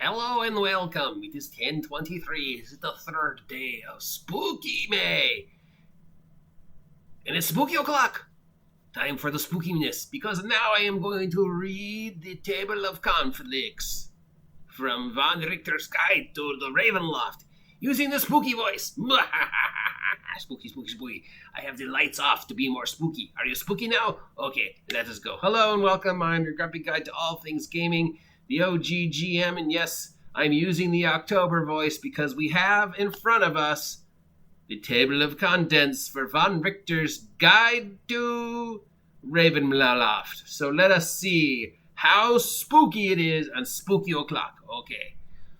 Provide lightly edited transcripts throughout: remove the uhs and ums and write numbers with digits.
Hello and welcome. It is 10:23. It's the third day of Spooky May. And it's spooky o'clock. Time for the spookiness, because now I am going to read the Table of Conflicts from Von Richter's Guide to the Ravenloft using the spooky voice. Spooky, spooky, spooky. I have the lights off to be more spooky. Are you spooky now? Okay, let us go. Hello and welcome. I'm your grumpy guide to all things gaming, the OG GM, and yes, I'm using the October voice because we have in front of us the Table of Contents for Von Richter's Guide to Ravenloft. So let us see how spooky it is on Spooky O'Clock. Okay.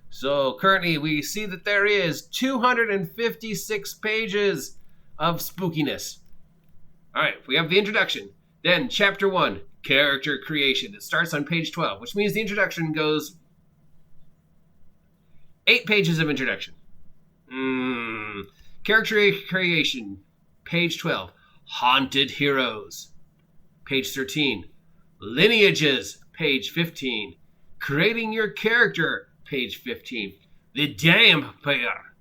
So currently we see that there is 256 pages of spookiness. All right, we have the introduction. Then chapter 1, character creation. It starts on page 12, which means the introduction goes 8 pages of introduction. Character creation, page 12. Haunted heroes, page 13. Lineages, page 15. Creating your character, page 15. The Dampier,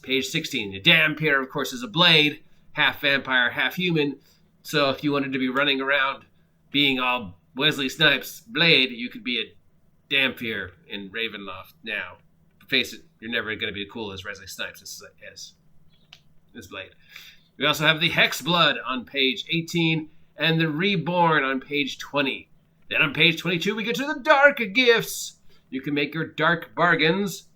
page 16. The Dampier, of course, is a blade, half vampire, half human. So if you wanted to be running around being all Wesley Snipes blade, you could be a Dampier in Ravenloft now. Face it, you're never going to be as cool as Wesley Snipes as blade. We also have the Hexblood on page 18 and the Reborn on page 20. Then on page 22, we get to the Dark Gifts. You can make your dark bargains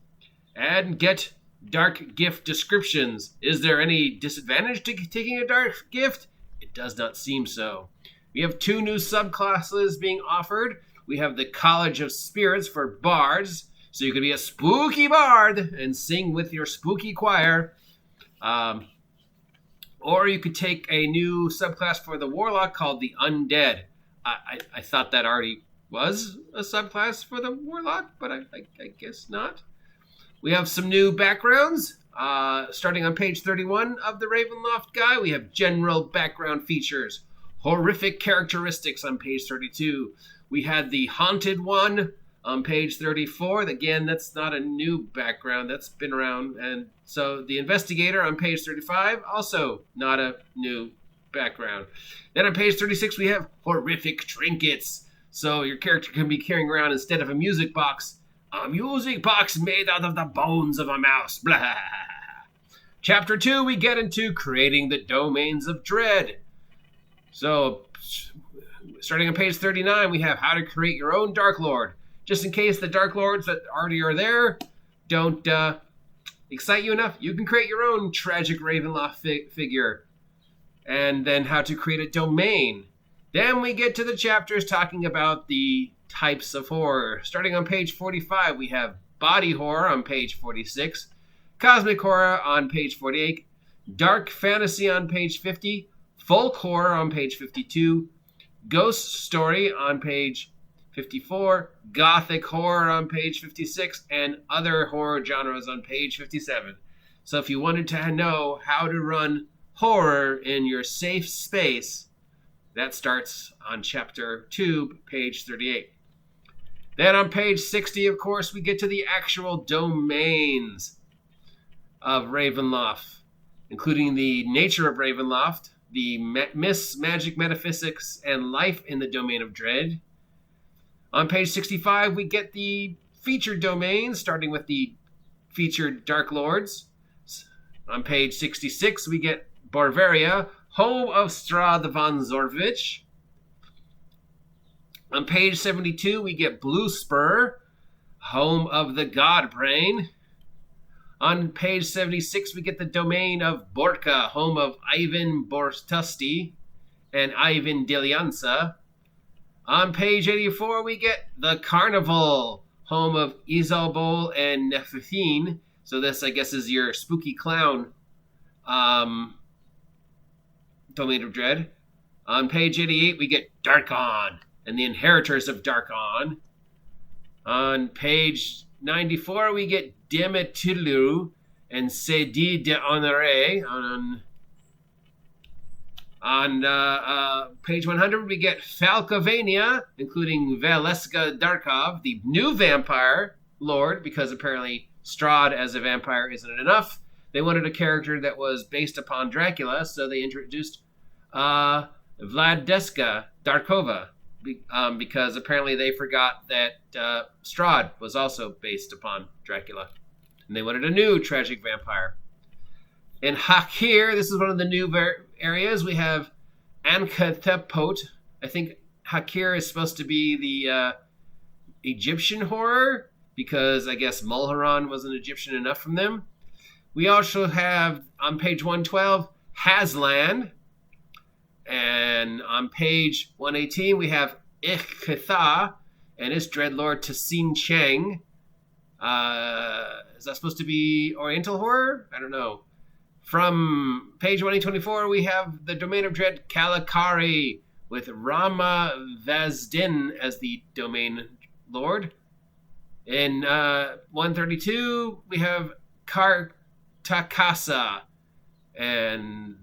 and get dark gift descriptions. Is there any disadvantage to taking a dark gift? It does not seem so. We have 2 new subclasses being offered. We have the College of Spirits for bards, so you could be a spooky bard and sing with your spooky choir. Or you could take a new subclass for the warlock called the Undead. I thought that already was a subclass for the warlock, but I guess not. We have some new backgrounds. Starting on page 31 of the Ravenloft Guide, we have general background features. Horrific characteristics on page 32. We had the Haunted One on page 34. Again, that's not a new background. That's been around. And so the Investigator on page 35, also not a new background. Then on page 36, we have Horrific Trinkets. So your character can be carrying around, instead of a music box made out of the bones of a mouse. Blah. Chapter 2, we get into creating the domains of dread. So starting on page 39, we have how to create your own Dark Lord. Just in case the Dark Lords that already are there don't excite you enough, you can create your own tragic Ravenloft figure. And then how to create a domain. Then we get to the chapters talking about the types of horror. Starting on page 45, we have body horror on page 46, cosmic horror on page 48, dark fantasy on page 50, folk horror on page 52, ghost story on page 54, gothic horror on page 56, and other horror genres on page 57. So if you wanted to know how to run horror in your safe space, that starts on chapter 2, page 38. Then on page 60, of course, we get to the actual domains of Ravenloft, including the nature of Ravenloft, the myths, magic, metaphysics, and life in the domain of dread. On page 65, we get the featured domains, starting with the featured Dark Lords. On page 66, we get Bavaria, home of Strahd von Zorvich. On page 72, we get Blue Spur, home of the Godbrain. On page 76, we get the domain of Borka, home of Ivan Bortusti and Ivan Dilianza. On page 84, we get the Carnival, home of Isobol and Nephithine. So this, I guess, is your spooky clown domain of dread. On page 88, we get Darkon and the Inheritors of Darkon. On page 94, we get Demetulu and Cédille d'Honoré. On page 100, we get Falcovania, including Valeska Darkov, the new vampire. lord, because apparently Strahd as a vampire isn't enough. They wanted a character that was based upon Dracula, so they introduced Vladeska Darkova, because apparently they forgot that Strahd was also based upon Dracula. And they wanted a new tragic vampire. In Hakir, this is one of the new areas, we have Ankathepot. I think Hakir is supposed to be the Egyptian horror, because I guess Mulheron wasn't Egyptian enough from them. We also have, on page 112, Haslan. And on page 118, we have Ikhtha and his dreadlord Tassin Cheng. Is that supposed to be Oriental horror? I don't know. From page 124, we have the Domain of Dread Kalakari with Rama Vazdin as the domain lord. In 132, we have Kartakasa, and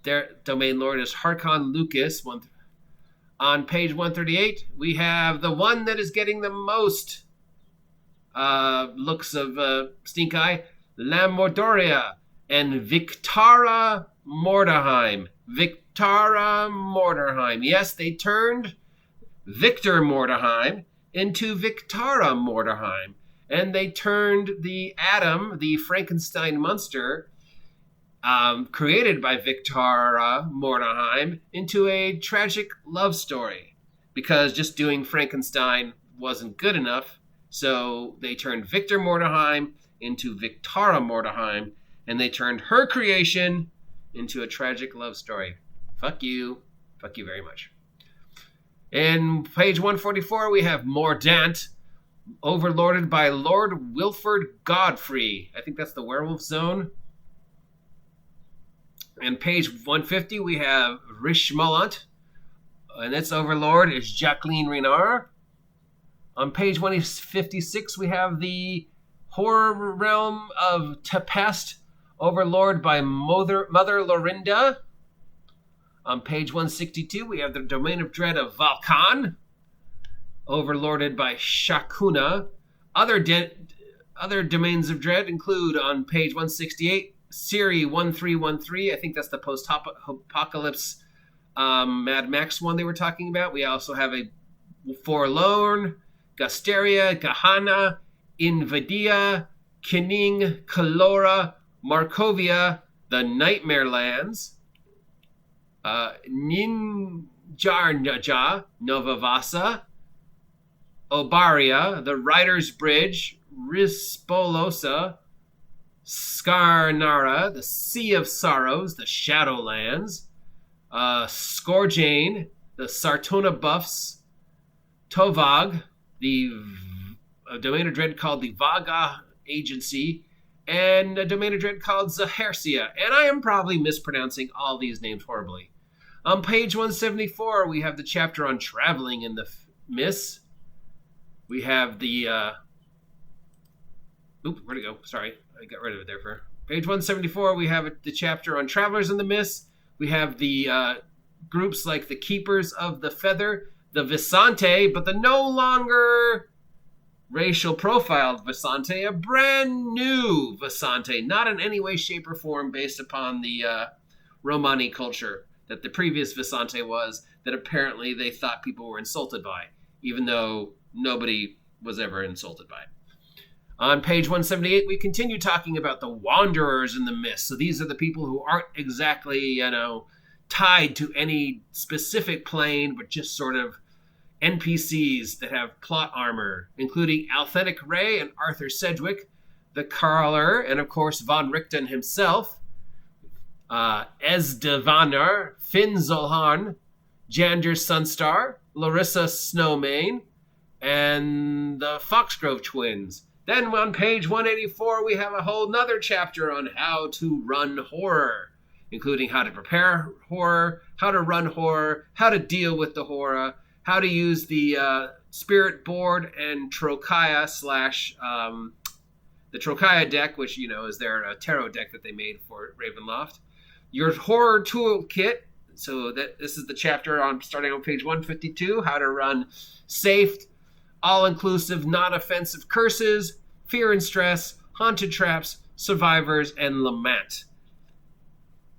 their domain lord is Harkon Lucas. On page 138, we have the one that is getting the most looks of stink eye, Lamordoria, and Victara Mordaheim. Victara Mordaheim. Yes, they turned Victor Mordaheim into Victara Mordaheim. And they turned the Adam, the Frankenstein monster, created by Victara Mordaheim, into a tragic love story. Because just doing Frankenstein wasn't good enough, so they turned Victor Mordaheim into Victara Mordaheim, and they turned her creation into a tragic love story. Fuck you. Fuck you very much. In page 144, we have Mordant, overlorded by Lord Wilford Godfrey. I think that's the werewolf zone. And page 150, we have Rishmalant, and its overlord is Jacqueline Renard. On page 156, we have the horror realm of Tepest, overlord by Mother Lorinda. On page 162, we have the Domain of Dread of Valkan, overlorded by Shakuna. Other domains of dread include, on page 168, Siri 1313. I think that's the post-apocalypse Mad Max one they were talking about. We also have a Forlorn, Gasteria, Gahana, Invadia, Kining, Kalora, Markovia, the Nightmare Lands, Ninjarnaja, Novavasa, Obaria, the Rider's Bridge, Rispolosa, Skarnara, the Sea of Sorrows, the Shadowlands, Scourgeane, the Sartona Buffs, Tovag, the Domain of Dread called the Vaga Agency, and a Domain of Dread called Zahersia. And I am probably mispronouncing all these names horribly. On page 174, we have the chapter on traveling in the Mists. We have the... where'd it go? Sorry, I got rid of it there for... Page 174, we have the chapter on Travelers in the Mists. We have the groups like the Keepers of the Feather, the Visante, but the no longer racial profiled Visante, a brand new Visante, not in any way, shape, or form based upon the Romani culture that the previous Visante was, that apparently they thought people were insulted by, even though nobody was ever insulted by it. On page 178, we continue talking about the Wanderers in the Mist. So these are the people who aren't exactly, tied to any specific plane, but just sort of NPCs that have plot armor, including Althenic Ray and Arthur Sedgwick, the Carler, and of course Von Richten himself, Esdevanar, Finn Zolharn, Jander Sunstar, Larissa Snowmane, and the Foxgrove twins. Then on page 184, we have a whole nother chapter on how to run horror, including how to prepare horror, how to run horror, how to deal with the horror, how to use the Spirit Board and Trokaya the Trokaya deck, which, is their tarot deck that they made for Ravenloft. Your horror toolkit. So this is the chapter on starting on page 152, how to run safe all-inclusive, non-offensive curses, fear and stress, haunted traps, survivors, and lament.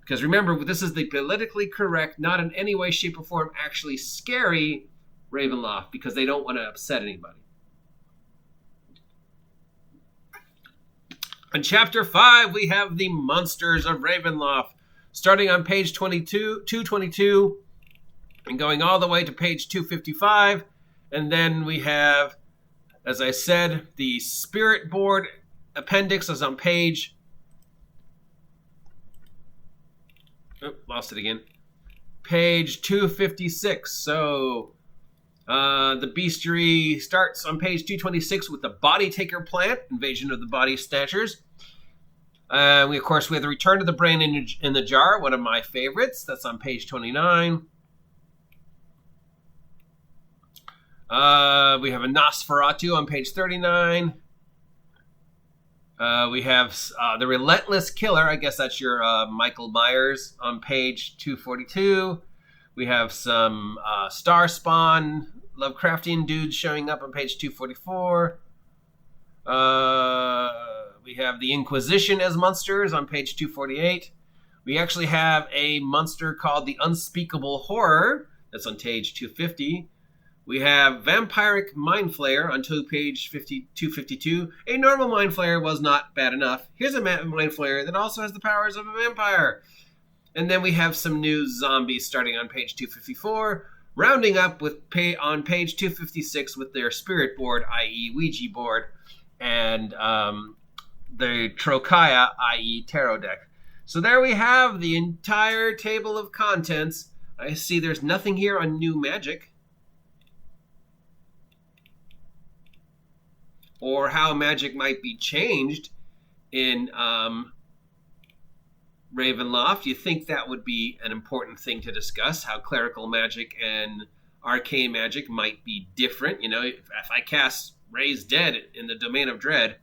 Because remember, this is the politically correct, not in any way, shape, or form actually scary Ravenloft, because they don't want to upset anybody. In Chapter 5, we have the Monsters of Ravenloft, starting on page 222, and going all the way to page 255. And then we have, as I said, the Spirit Board appendix is on page... Oh, lost it again. Page 256. So... the bestiary starts on page 226 with the Body Taker plant, Invasion of the Body Snatchers. We have the Return of the Brain in the Jar, one of my favorites. That's on page 29. We have a Nosferatu on page 39. We have the Relentless Killer. I guess that's your Michael Myers on page 242. We have some Star Spawn Lovecraftian dudes showing up on page 244. We have the Inquisition as monsters on page 248. We actually have a monster called the Unspeakable Horror. That's on page 250. We have Vampiric Mind Flayer on page 252. A normal Mind Flayer was not bad enough. Here's a Mind Flayer that also has the powers of a vampire. And then we have some new zombies starting on page 254, rounding up with on page 256 with their Spirit Board, i.e. Ouija board, and the Trokaya, i.e. Tarot deck. So there we have the entire table of contents. I see there's nothing here on new magic, or how magic might be changed in Ravenloft. You think that would be an important thing to discuss, how clerical magic and arcane magic might be different. You know, if I cast Raise Dead in the Domain of Dread,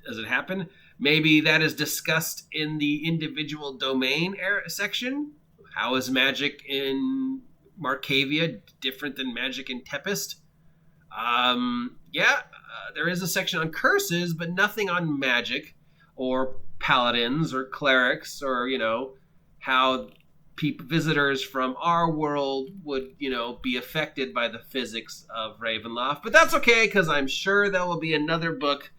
does it happen? Maybe that is discussed in the individual domain section. How is magic in Markavia different than magic in Tempest? There is a section on curses, but nothing on magic or paladins or clerics, or, you know, how visitors from our world would, you know, be affected by the physics of Ravenloft. But that's okay, because I'm sure there will be another book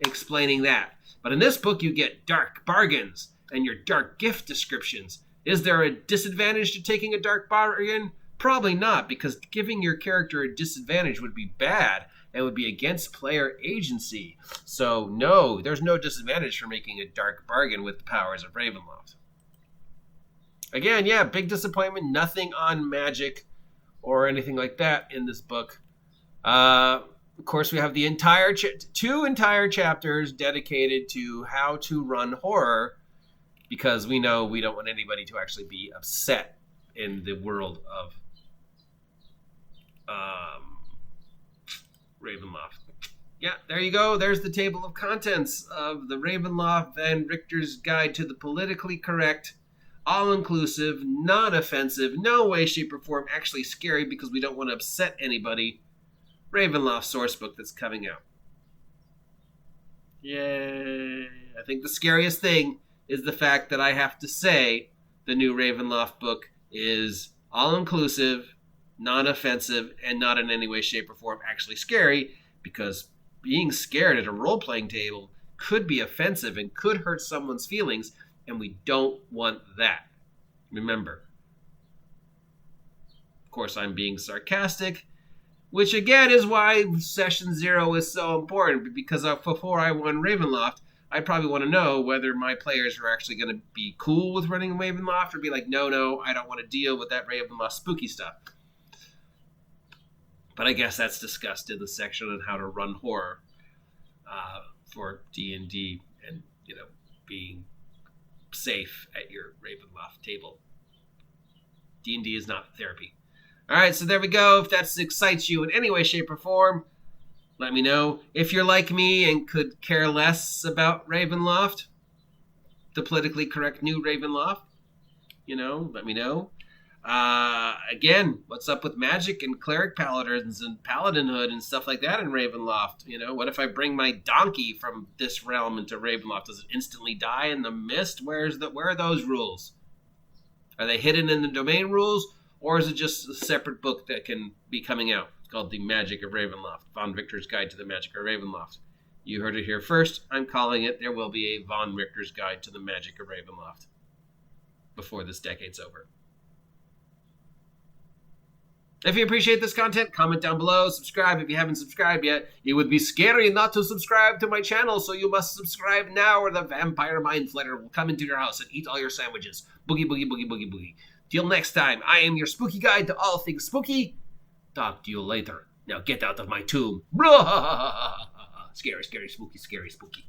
explaining that. But in this book, you get dark bargains and your dark gift descriptions. Is there a disadvantage to taking a dark bargain? Probably not, because giving your character a disadvantage would be bad and would be against player agency. So no, there's no disadvantage for making a dark bargain with the powers of Ravenloft. Again, yeah, big disappointment. Nothing on magic or anything like that in this book. Of course, we have the entire two entire chapters dedicated to how to run horror, because we know we don't want anybody to actually be upset in the world of Ravenloft. Yeah, there you go. There's the table of contents of the Ravenloft Van Richter's Guide to the Politically Correct, all-inclusive, non-offensive, no way, shape, or form actually scary because we don't want to upset anybody, Ravenloft sourcebook that's coming out. Yay. I think the scariest thing is the fact that I have to say the new Ravenloft book is all-inclusive, non-offensive, and not in any way, shape, or form actually scary, because being scared at a role-playing table could be offensive and could hurt someone's feelings, and we don't want that. Remember. Of course, I'm being sarcastic, which again is why Session 0 is so important, because before I run Ravenloft, I probably want to know whether my players are actually going to be cool with running Ravenloft, or be like, no, I don't want to deal with that Ravenloft spooky stuff. But I guess that's discussed in the section on how to run horror for D&D and, you know, being safe at your Ravenloft table. D&D is not therapy. All right, so there we go. If that excites you in any way, shape, or form, let me know. If you're like me and could care less about Ravenloft, the politically correct new Ravenloft, you know, let me know. Again, what's up with magic and cleric paladins and paladinhood and stuff like that in Ravenloft? What if I bring my donkey from this realm into Ravenloft? Does it instantly die in the mist? Where are those rules? Are they hidden in the domain rules, or is it just a separate book that can be coming out? It's called The Magic of Ravenloft, Von Richter's Guide to the Magic of Ravenloft. You heard it here first. I'm calling it. There will be a Von Richter's Guide to the Magic of Ravenloft before this decade's over. If you appreciate this content, comment down below, subscribe if you haven't subscribed yet. It would be scary not to subscribe to my channel, so you must subscribe now or the vampire mind flayer will come into your house and eat all your sandwiches. Boogie, boogie, boogie, boogie, boogie. Till next time, I am your spooky guide to all things spooky. Talk to you later. Now get out of my tomb. Scary, scary, spooky, scary, spooky.